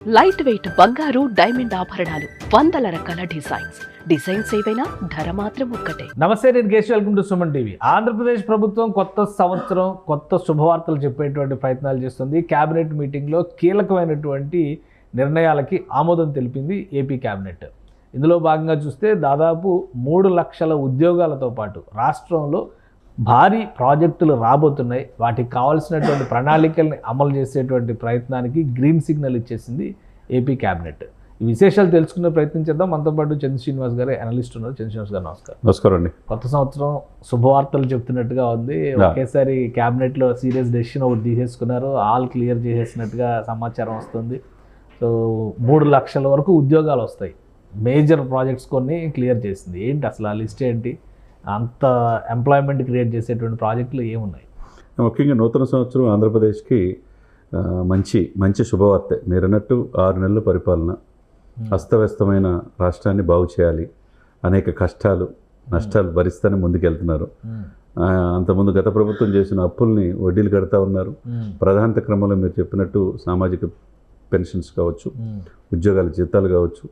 Light weight బంగారు diamond ఆభరణాలు, వందల రకాల డిజైన్స్ ఏవైనా ధర మాత్రం ఒక్కటే. నమస్తే, నేను Keshav. Welcome to Suman TV. Andhra Pradesh ప్రభుత్వం కొత్త సంవత్సరం కొత్త శుభవార్తలు చెప్పేటువంటి ప్రయత్నాలు చేస్తుంది. క్యాబినెట్ మీటింగ్లో కీలకమైనటువంటి నిర్ణయాలకి ఆమోదం తెలిపింది ఏపీ క్యాబినెట్. ఇందులో భాగంగా చూస్తే దాదాపు 3 లక్షల ఉద్యోగాలతో పాటు రాష్ట్రంలో భారీ ప్రాజెక్టులు రాబోతున్నాయి. వాటికి కావాల్సినటువంటి ప్రణాళికల్ని అమలు చేసేటువంటి ప్రయత్నానికి గ్రీన్ సిగ్నల్ ఇచ్చేసింది ఏపీ క్యాబినెట్. ఈ విశేషాలు తెలుసుకునే ప్రయత్నం చేద్దాం. మనతో పాటు చంద్ర శ్రీనివాస్ గారు అనలిస్ట్ ఉన్నారు. చంద్ర శ్రీనివాస్ గారు నమస్కారం. నమస్కారం అండి. కొత్త సంవత్సరం శుభవార్తలు చెప్తున్నట్టుగా ఉంది. ఒకేసారి క్యాబినెట్లో సీరియస్ డెసిషన్ ఒకటి తీసేసుకున్నారు. ఆల్ క్లియర్ చేసేసినట్టుగా సమాచారం వస్తుంది. సో 3 లక్షల వరకు ఉద్యోగాలు వస్తాయి. మేజర్ ప్రాజెక్ట్స్ కొన్ని క్లియర్ చేసింది. ఏంటి అసలు ఆ లిస్ట్ ఏంటి? అంత ఎంప్లాయ్మెంట్ క్రియేట్ చేసేటువంటి ప్రాజెక్టులు ఏమున్నాయి? ముఖ్యంగా నూతన సంవత్సరం ఆంధ్రప్రదేశ్కి మంచి శుభవార్త. మీరు అన్నట్టు 6 నెలల పరిపాలన, అస్తవ్యస్తమైన రాష్ట్రాన్ని బాగు చేయాలి, అనేక కష్టాలు నష్టాలు భరిస్తూనే ముందుకెళ్తున్నారు. అంతకుముందు గత ప్రభుత్వం చేసిన అప్పుల్ని వడ్డీలు కడతా ఉన్నారు. ప్రాధాన్యత క్రమంలో మీరు చెప్పినట్టు సామాజిక పెన్షన్స్ కావచ్చు, ఉద్యోగాల జీతాలు కావచ్చు,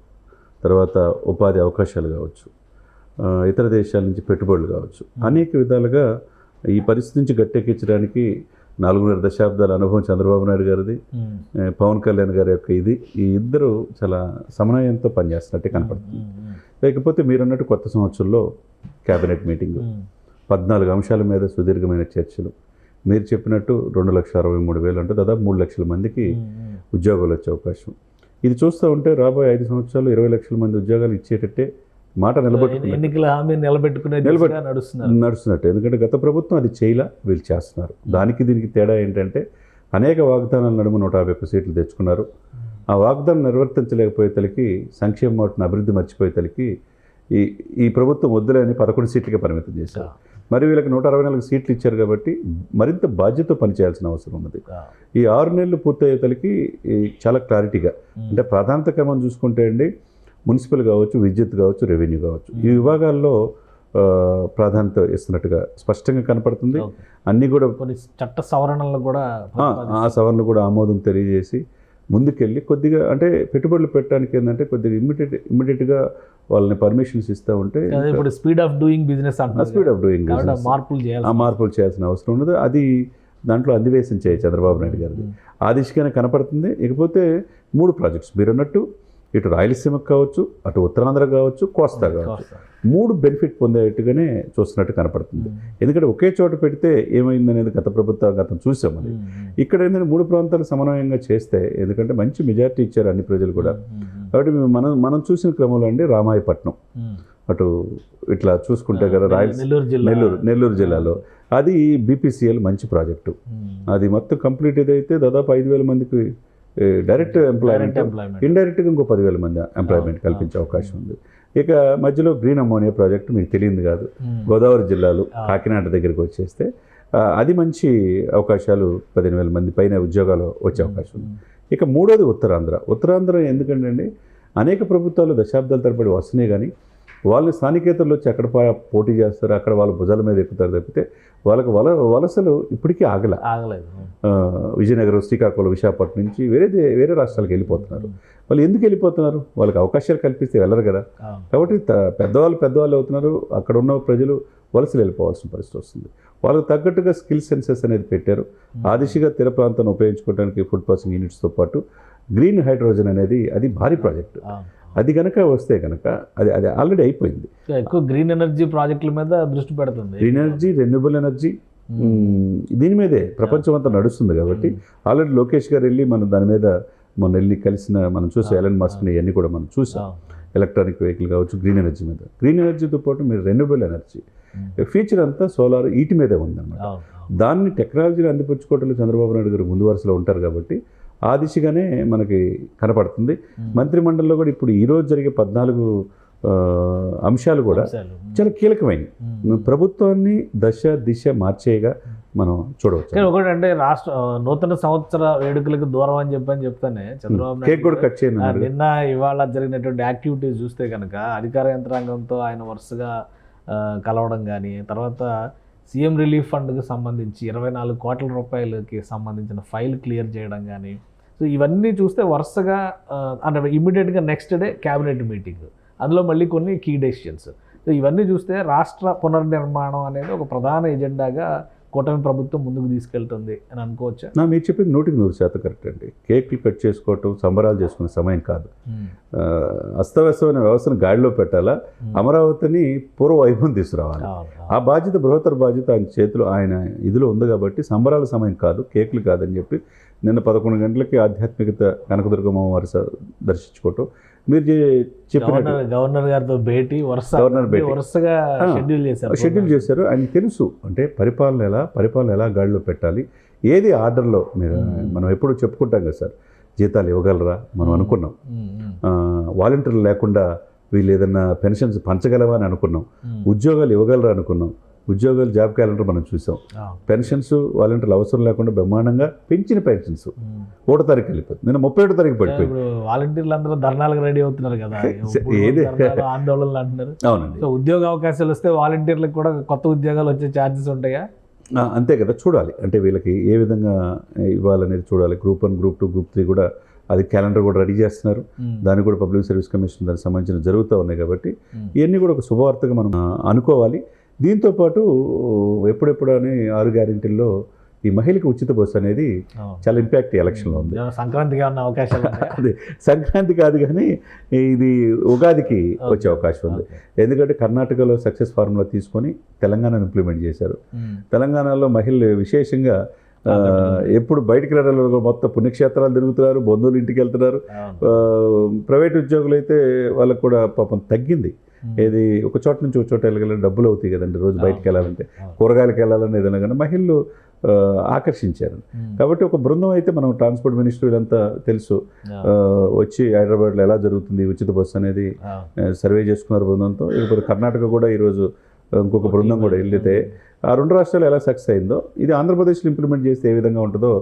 తర్వాత ఉపాధి అవకాశాలు కావచ్చు, ఇతర దేశాల నుంచి పెట్టుబడులు కావచ్చు, అనేక విధాలుగా ఈ పరిస్థితి నుంచి గట్టెక్కించడానికి 4.5 దశాబ్దాల అనుభవం చంద్రబాబు నాయుడు గారిది, పవన్ కళ్యాణ్ గారి యొక్క ఈ ఇద్దరు చాలా సమన్వయంతో పనిచేస్తున్నట్టే కనపడుతుంది. లేకపోతే మీరు అన్నట్టు కొత్త సంవత్సరంలో క్యాబినెట్ మీటింగు, 14 అంశాల మీద సుదీర్ఘమైన చర్చలు. మీరు చెప్పినట్టు 2,63,000 అంటే దాదాపు 3 లక్షల మందికి ఉద్యోగాలు వచ్చే అవకాశం. ఇది చూస్తూ ఉంటే రాబోయే 5 సంవత్సరాలు 20 లక్షల మంది ఉద్యోగాలు ఇచ్చేటట్టే మాట ఎన్నికల హామీ నడుస్తున్నట్టు. ఎందుకంటే గత ప్రభుత్వం అది చేయలా, వీళ్ళు చేస్తున్నారు. దానికి దీనికి తేడా ఏంటంటే అనేక వాగ్దానాల నడుమ 151 సీట్లు తెచ్చుకున్నారు. ఆ వాగ్దానం నిర్వర్తించలేకపోయేతలకి, సంక్షేమ మాటను అభివృద్ధి మర్చిపోయేతలకి ఈ ప్రభుత్వం వద్దులే అని 11 సీట్లకే పరిమితం చేశారు. మరి వీళ్ళకి 164 సీట్లు ఇచ్చారు కాబట్టి మరింత బాధ్యతతో పనిచేయాల్సిన అవసరం ఉన్నది. ఈ 6 నెలలు పూర్తయ్యేతలకి చాలా క్లారిటీగా, అంటే ప్రాధాన్యత క్రమం చూసుకుంటే అండి, మున్సిపల్ కావచ్చు, విద్యుత్ కావచ్చు, రెవెన్యూ కావచ్చు, ఈ విభాగాల్లో ప్రాధాన్యత ఇస్తున్నట్టుగా స్పష్టంగా కనపడుతుంది. అన్నీ కూడా కొన్ని చట్ట సవరణలు కూడా ఆ సవరణలు కూడా ఆమోదం తెలియజేసి ముందుకెళ్ళి కొద్దిగా, అంటే పెట్టుబడులు పెట్టడానికి ఏంటంటే కొద్దిగా ఇమ్మీడియట్గా వాళ్ళని పర్మిషన్స్ ఇస్తూ ఉంటే ఇప్పుడు స్పీడ్ ఆఫ్ డూయింగ్ బిజినెస్ మార్పులు చేయాల్సిన అవసరం ఉన్నది. అది దాంట్లో అధివేశం చేయ చంద్రబాబు నాయుడు గారిది ఆ దిశగానే కనపడుతుంది. ఇకపోతే 3 ప్రాజెక్ట్స్ మీరు అన్నట్టు, ఇటు రాయలసీమకు కావచ్చు, అటు ఉత్తరాంధ్ర కావచ్చు, కోస్తా కావచ్చు, 3 బెనిఫిట్ పొందేట్టుగానే చూస్తున్నట్టు కనపడుతుంది. ఎందుకంటే ఒకే చోట పెడితే ఏమైందనేది గత ప్రభుత్వం చూసాం. అది ఇక్కడ ఏంటంటే 3 ప్రాంతాలు సమన్వయంగా చేస్తే, ఎందుకంటే మంచి మెజారిటీ ఇచ్చారు అన్ని ప్రజలు కూడా. కాబట్టి మనం చూసిన క్రమంలో అండి, రామాయపట్నం అటు ఇట్లా చూసుకుంటే కదా, నెల్లూరు జిల్లాలో అది బీపీసీఎల్ మంచి ప్రాజెక్టు. అది మొత్తం కంప్లీట్ ఏదైతే దాదాపు 5,000 మందికి డైరెక్ట్ ఎంప్లాయ్మెంట్, ఇండైరెక్ట్గా ఇంకో 10,000 మంది ఎంప్లాయ్మెంట్ కల్పించే అవకాశం ఉంది. ఇక మధ్యలో గ్రీన్ అమోనియా ప్రాజెక్టు మీకు తెలియదు కాదు, గోదావరి జిల్లాలో కాకినాడ దగ్గరికి వచ్చేస్తే అది మంచి అవకాశాలు, 15,000 మంది పైన ఉద్యోగాలు వచ్చే అవకాశం ఉంది. ఇక 3వది ఉత్తరాంధ్ర. ఎందుకంటే అండి, అనేక ప్రభుత్వాలు దశాబ్దాల తరబడి వస్తున్నాయి, కానీ వాళ్ళు స్థానికేతరులు వచ్చి అక్కడ పోటీ చేస్తారు, అక్కడ వాళ్ళ భుజాల మీద ఎక్కుతారు తప్పితే వాళ్ళకి వలసలు ఇప్పటికీ ఆగలేదు. విజయనగరం, శ్రీకాకుళం, విశాఖపట్నం నుంచి వేరే రాష్ట్రాలకు వెళ్ళిపోతున్నారు. వాళ్ళు ఎందుకు వెళ్ళిపోతున్నారు? వాళ్ళకి అవకాశాలు కల్పిస్తే వెళ్ళరు కదా. కాబట్టి పెద్దవాళ్ళు అవుతున్నారు. అక్కడ ఉన్న ప్రజలు వలసలు వెళ్ళిపోవాల్సిన పరిస్థితి వస్తుంది. వాళ్ళకు తగ్గట్టుగా స్కిల్ సెన్సెస్ అనేది పెట్టారు. ఆ దిశగా తీర ప్రాంతాన్ని ఉపయోగించుకోవడానికి ఫుడ్ ప్రాసెసింగ్ యూనిట్స్తో పాటు గ్రీన్ హైడ్రోజన్ అనేది అది భారీ ప్రాజెక్టు. అది కనుక వస్తే కనుక అది ఆల్రెడీ అయిపోయింది. ఎక్కువ గ్రీన్ ఎనర్జీ ప్రాజెక్టుల మీద దృష్టి పెడుతుంది. గ్రీన్ ఎనర్జీ, రెన్యూబుల్ ఎనర్జీ, దీని మీదే ప్రపంచం అంతా నడుస్తుంది. కాబట్టి ఆల్రెడీ లోకేష్ గారు వెళ్ళి దాని మీద వెళ్ళి మనం చూసాం. ఎలన్ మస్క్ని ఇవన్నీ కూడా మనం చూసాం. ఎలక్ట్రానిక్ వెహికల్ కావచ్చు, గ్రీన్ ఎనర్జీ మీద. గ్రీన్ ఎనర్జీతో పాటు మీరు రెన్యూబుల్ ఎనర్జీ ఫ్యూచర్ అంతా సోలార్, వీటి మీదే ఉందన్నమాట. దాన్ని టెక్నాలజీని అందిపుచ్చుకోవడంలో చంద్రబాబు నాయుడు గారు ముందు వరుసలో ఉంటారు. కాబట్టి ఆ దిశగానే మనకి కనపడుతుంది. మంత్రిమండలిలో కూడా ఇప్పుడు ఈరోజు జరిగే 14 అంశాలు కూడా చాలా కీలకమైనవి. ప్రభుత్వాన్ని దిశ మార్చేగా మనం చూడవచ్చు. ఒకటి అంటే నూతన సంవత్సర వేడుకలకు దూరం అని చెప్తానే చంద్రబాబు కేక్ కూడా కట్ చేయండి. నిన్న ఇవాళ జరిగినటువంటి యాక్టివిటీస్ చూస్తే కనుక అధికార యంత్రాంగంతో ఆయన వరుసగా కలవడం కానీ, తర్వాత సీఎం రిలీఫ్ ఫండ్కి సంబంధించి 24 కోట్ల రూపాయలకి సంబంధించిన ఫైల్ క్లియర్ చేయడం కానీ, సో ఇవన్నీ చూస్తే వరుసగా అంటే ఇమ్మీడియట్గా నెక్స్ట్ డే క్యాబినెట్ మీటింగ్, అందులో మళ్ళీ కొన్ని కీ డెసిషన్స్. సో ఇవన్నీ చూస్తే రాష్ట్ర పునర్నిర్మాణం అనేది ఒక ప్రధాన ఎజెండాగా కూటమి ప్రభుత్వం ముందుకు తీసుకెళ్తుంది అని అనుకోవచ్చా? మీరు చెప్పింది 100% కరెక్ట్ అండి. కేక్లు కట్ చేసుకోవటం, సంబరాలు చేసుకునే సమయం కాదు. అస్తవ్యస్తమైన వ్యవస్థను గాడిలో పెట్టాలా, అమరావతిని పూర్వ వైభవం తీసుకురావాలి. ఆ బాధ్యత, బృహత్తర బాధ్యత ఆయన చేతిలో, ఆయన ఇదిలో ఉంది కాబట్టి సంబరాల సమయం కాదు, కేకులు కాదని చెప్పి నిన్న 11 గంటలకి ఆధ్యాత్మికత కనకదుర్గమ్మ వారి దర్శించుకోవటం, మీరు చెప్పినట్టు గవర్నర్ గారితో భేటీ వరుసగా షెడ్యూల్ చేశారు. ఆయనకు తెలుసు అంటే పరిపాలన ఎలా గాడిలో పెట్టాలి, ఏది ఆర్డర్లో. మనం ఎప్పుడు చెప్పుకుంటాం కదా సార్, జీతాలు ఇవ్వగలరా మనం అనుకున్నాం, వాలంటీర్లు లేకుండా వీళ్ళు ఏదన్నా పెన్షన్స్ పంచగలవా అని అనుకున్నాం, ఉద్యోగాలు ఇవ్వగలరా అనుకున్నాం, ఉద్యోగాలు జాబ్ క్యాలెండర్ మనం చూసాం, పెన్షన్స్ వాలంటీర్లు అవసరం లేకుండా బ్రహ్మాండంగా పెంచిన పెన్షన్స్ 1వ తారీఖు వెళ్ళిపోతుంది, నేను 31వ తారీఖు పడిపోయింది. వాలంటీర్లు అందరూ ధర్నాలకు రెడీ అవుతున్నారు కదా, ఆందోళనలు అంటున్నారు. అవునండి. సో ఉద్యోగ అవకాశాలు వస్తే వాలంటీర్లకు కూడా కొత్త ఉద్యోగాలు వచ్చే ఛార్జెస్ ఉంటాయా? అంతే కదా, చూడాలి. అంటే వీళ్ళకి ఏ విధంగా ఇవ్వాలనేది చూడాలి. గ్రూప్ 1, గ్రూప్ 2, గ్రూప్ 3 కూడా అది క్యాలెండర్ కూడా రెడీ చేస్తున్నారు. దానికి కూడా పబ్లిక్ సర్వీస్ కమిషన్ దానికి సంబంధించిన జరుగుతూ ఉన్నాయి కాబట్టి ఇవన్నీ కూడా ఒక శుభవార్తగా మనం అనుకోవాలి. దీంతోపాటు ఎప్పుడెప్పుడు అని 6 గ్యారెంటీల్లో ఈ మహిళకి ఉచిత బస్సు అనేది చాలా ఇంపాక్ట్ ఎలక్షన్లో ఉంది. సంక్రాంతికి ఉన్న అవకాశాలు అదే సంక్రాంతి కాదు కానీ ఇది ఉగాదికి వచ్చే అవకాశం ఉంది. ఎందుకంటే కర్ణాటకలో సక్సెస్ ఫార్ములా తీసుకొని తెలంగాణను ఇంప్లిమెంట్ చేశారు. తెలంగాణలో మహిళలు విశేషంగా ఎప్పుడు బయటికి రావడం, మొత్తం పుణ్యక్షేత్రాలు తిరుగుతున్నారు, బంధువులు ఇంటికి వెళ్తున్నారు. ప్రైవేట్ ఉద్యోగులు అయితే వాళ్ళకు కూడా పాపం తగ్గింది. ఏది ఒక చోట నుంచి ఒక చోట వెళ్ళగలని డబ్బులు అవుతాయి కదండి, రోజు బయటికి వెళ్ళాలంటే, కూరగాయలకు వెళ్ళాలని ఏదైనా కానీ మహిళలు ఆకర్షించారు. కాబట్టి ఒక బృందం అయితే మనం ట్రాన్స్పోర్ట్ మినిస్టర్ వీళ్ళంతా తెలుసు వచ్చి హైదరాబాద్లో ఎలా జరుగుతుంది ఉచిత బస్సు అనేది సర్వే చేసుకున్నారు బృందంతో. ఇకపోతే కర్ణాటక కూడా ఈరోజు ఇంకొక బృందం కూడా వెళ్తే ఆ 2 రాష్ట్రాలు ఎలా సక్సెస్ అయిందో ఇది ఆంధ్రప్రదేశ్లో ఇంప్లిమెంట్ చేస్తే ఏ విధంగా ఉంటుందో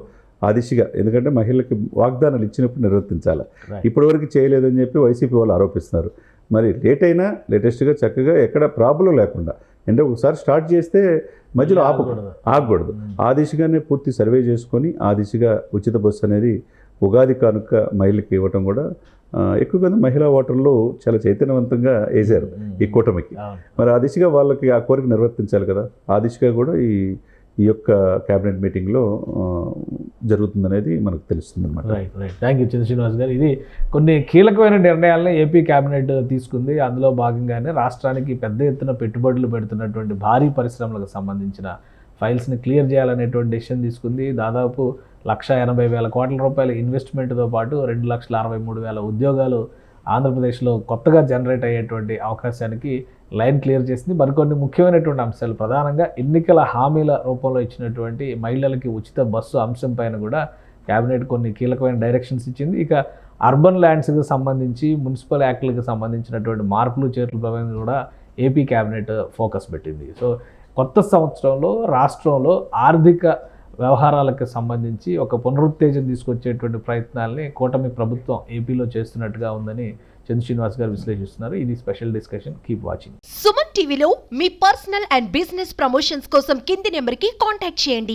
ఆ దిశగా. ఎందుకంటే మహిళలకి వాగ్దానాలు ఇచ్చినప్పుడు నిర్వర్తించాలి. ఇప్పటివరకు చేయలేదని చెప్పి వైసీపీ వాళ్ళు ఆరోపిస్తున్నారు. మరి లేట్ అయినా లేటెస్ట్గా చక్కగా ఎక్కడ ప్రాబ్లం లేకుండా, అంటే ఒకసారి స్టార్ట్ చేస్తే మధ్యలో ఆగకూడదు. ఆ దిశగానే పూర్తి సర్వే చేసుకొని ఆ దిశగా ఉచిత బస్సు అనేది ఉగాది కానుక మహిళకి ఇవ్వటం కూడా ఎక్కువగా మహిళా ఓటర్లు చాలా చైతన్యవంతంగా వేశారు ఈ కూటమికి. మరి ఆ దిశగా వాళ్ళకి ఆ కోరిక నిర్వర్తించాలి కదా, ఆ దిశగా కూడా ఈ యొక్క క్యాబినెట్ మీటింగ్లో జరుగుతుందనేది మనకు తెలుస్తుంది అన్నమాట. రైట్. థ్యాంక్ యూ శ్రీనివాస్ గారు. ఇది కొన్ని కీలకమైన నిర్ణయాలను ఏపీ క్యాబినెట్ తీసుకుంది. అందులో భాగంగానే రాష్ట్రానికి పెద్ద ఎత్తున పెట్టుబడులు పెడుతున్నటువంటి భారీ పరిశ్రమలకు సంబంధించిన ఫైల్స్ని క్లియర్ చేయాలనేటువంటి డెసిషన్ తీసుకుంది. దాదాపు 1,80,000 కోట్ల రూపాయల ఇన్వెస్ట్మెంట్తో పాటు 2,63,000 ఉద్యోగాలు ఆంధ్రప్రదేశ్లో కొత్తగా జనరేట్ అయ్యేటువంటి అవకాశానికి లైన్ క్లియర్ చేసింది. మరికొన్ని ముఖ్యమైనటువంటి అంశాలు, ప్రధానంగా ఎన్నికల హామీల రూపంలో ఇచ్చినటువంటి మహిళలకి ఉచిత బస్సు అంశం పైన కూడా క్యాబినెట్ కొన్ని కీలకమైన డైరెక్షన్స్ ఇచ్చింది. ఇక అర్బన్ ల్యాండ్స్కి సంబంధించి, మున్సిపల్ యాక్ట్లకు సంబంధించినటువంటి మార్పులు చేర్పులపై కూడా ఏపీ క్యాబినెట్ ఫోకస్ పెట్టింది. సో కొత్త సంవత్సరంలో రాష్ట్రంలో ఆర్థిక వ్యవహారాలకు సంబంధించి ఒక పునరుత్తేజం తీసుకొచ్చేటువంటి ప్రయత్నాల్ని కూటమి ప్రభుత్వం ఏపీలో చేస్తున్నట్టుగా ఉందని చంద్ర శ్రీనివాస్ గారు విశ్లేషిస్తున్నారు. ఇది special discussion. Keep watching. Suman టీవీలో మీ పర్సనల్ అండ్ బిజినెస్ ప్రమోషన్స్ కోసం కింది నెంబర్కి కాంటాక్ట్ చేయండి.